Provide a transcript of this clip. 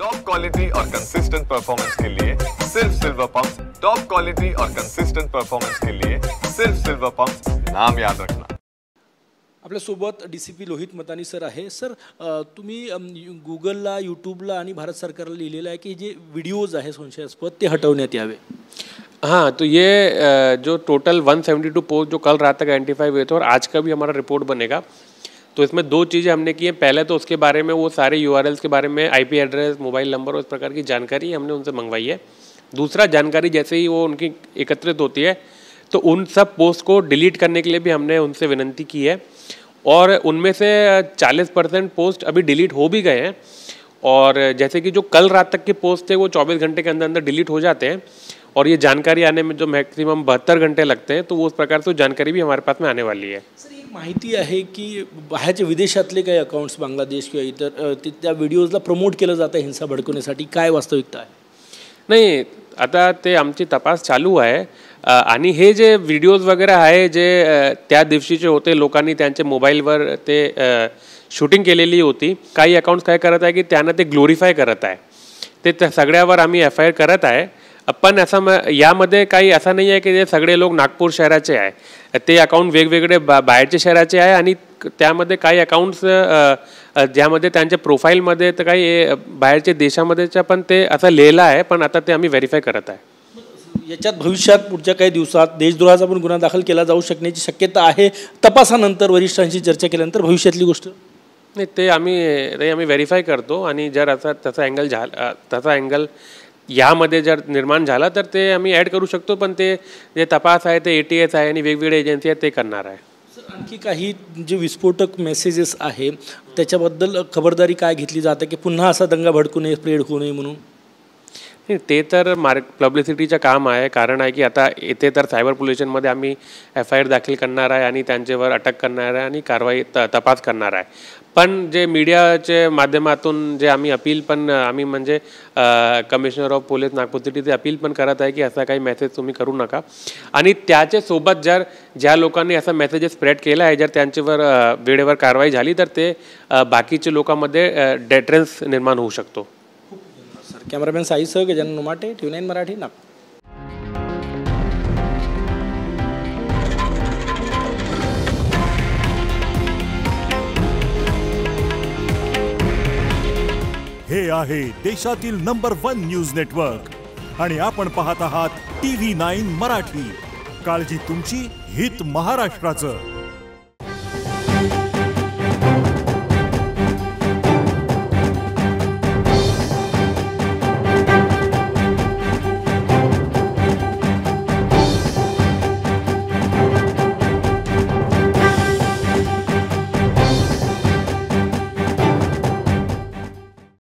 Top quality और consistent performance के लिए सिर्फ सिल्वर पंप्स। टॉप क्वालिटी और कंसिस्टेंट परफॉर्मेंस के लिए सिर्फ सिल्वर पंप्स, नाम याद रखना। आपल्यासोबत DCP लोहित मतानी सर आहे। सर, तुम्ही गुगलला, यूट्यूबला आणि भारत सरकारला लिहिलेलं आहे की जे व्हिडिओज आहे संशयास्पद ते हटवण्यात यावे। हाँ, तो ये जो टोटल 172 पोस्ट जो कल रात तक आइडेंटिफाई हुए थे और आज का भी हमारा रिपोर्ट बनेगा, तो इसमें दो चीज़ें हमने की हैं। पहले तो उसके बारे में वो सारे URLs के बारे में IP एड्रेस, मोबाइल नंबर और इस प्रकार की जानकारी हमने उनसे मंगवाई है। दूसरा, जानकारी जैसे ही वो उनकी एकत्रित होती है तो उन सब पोस्ट को डिलीट करने के लिए भी हमने उनसे विनंती की है और उनमें से 40% पोस्ट अभी डिलीट हो भी गए हैं। और जैसे कि जो कल रात तक के पोस्ट थे वो 24 घंटे के अंदर अंदर डिलीट हो जाते हैं और ये जानकारी आने में जो मैक्सिमम 72 घंटे लगते हैं, तो वो उस प्रकार से जानकारी भी हमारे पास में आने वाली है। सर, एक माहिती आहे की बाहेरच्या विदेशातले काही अकाउंट्स बांगलादेश किंवा इतर त्या व्हिडिओजला प्रमोट केलं जातं हिंसा भडकवण्यासाठी, काय वास्तविकता आहे? नाही, आता ते आमची तपास चालू आहे आणि हे जे व्हिडिओज वगैरे आहे जे त्या दिवशीचे होते, लोकांनी त्यांच्या मोबाईलवर ते शूटिंग केलेली होती। काही अकाउंट्स काय करत आहे की त्यांना ते ग्लोरीफाय करत आहे, ते त्या सगळ्यावर आम्ही FIR करत आहे। पण असं यामध्ये काही असं नाही आहे की ते सगळे लोक नागपूर शहराचे आहे, ते अकाउंट वेगवेगळे बाहेरच्या शहराचे आहे आणि त्यामध्ये काही अकाउंट्स ज्यामध्ये त्यांच्या प्रोफाईलमध्ये तर काही बाहेरच्या देशामध्येच्या पण ते असं लिहिलं आहे, पण आता ते आम्ही व्हेरीफाय करत आहे। याच्यात भविष्यात पुढच्या काही दिवसात देशद्रोहाचा पण गुन्हा दाखल केला जाऊ शकण्याची शक्यता आहे तपासानंतर, वरिष्ठांशी चर्चा केल्यानंतर भविष्यातली गोष्ट? नाही, ते आम्ही व्हेरीफाय करतो आणि जर असा तसा अँगल यामध्ये जर निर्माण झाला तर ते आम्ही ॲड करू शकतो, पण ते जे तपास आहे ते ATS आहे आणि वेगवेगळे एजन्सी आहेत ते करणार आहे। सर, आणखी काही जे विस्फोटक मेसेजेस आहे त्याच्याबद्दल खबरदारी काय घेतली जाते की पुन्हा असा दंगा भडकू नये, स्प्रेड होऊ नये म्हणून? ते तर पब्लिसिटीचं काम आहे, कारण आहे की आता इथे तर सायबर पोल्युशनमध्ये आम्ही FIR दाखल करणार आहे आणि त्यांच्यावर अटक करणार आहे आणि कारवाई तपास करणार आहे। पण जे मीडियाचे माध्यमातून जे आम्ही अपील पण आम्ही म्हणजे कमिशनर ऑफ पोलीस नागपूर सिटीचे अपील पण करत आहे की असा काही मेसेज तुम्ही करू नका आणि त्याच्यासोबत जर ज्या लोकांनी असा मेसेजेस स्प्रेड केला आहे, जर त्यांच्यावर वेळेवर कारवाई झाली तर ते बाकीच्या लोकांमध्ये डेटरन्स निर्माण होऊ शकतो। सर, कॅमेरामॅन साईसह गजानन उमाटे, TV9 मराठी, नागपूर। हे आहे देशातील नंबर 1 न्यूज नेटवर्क आणि आपण पाहत आहात TV9 मराठी। काळजी तुमची, हित महाराष्ट्राचं।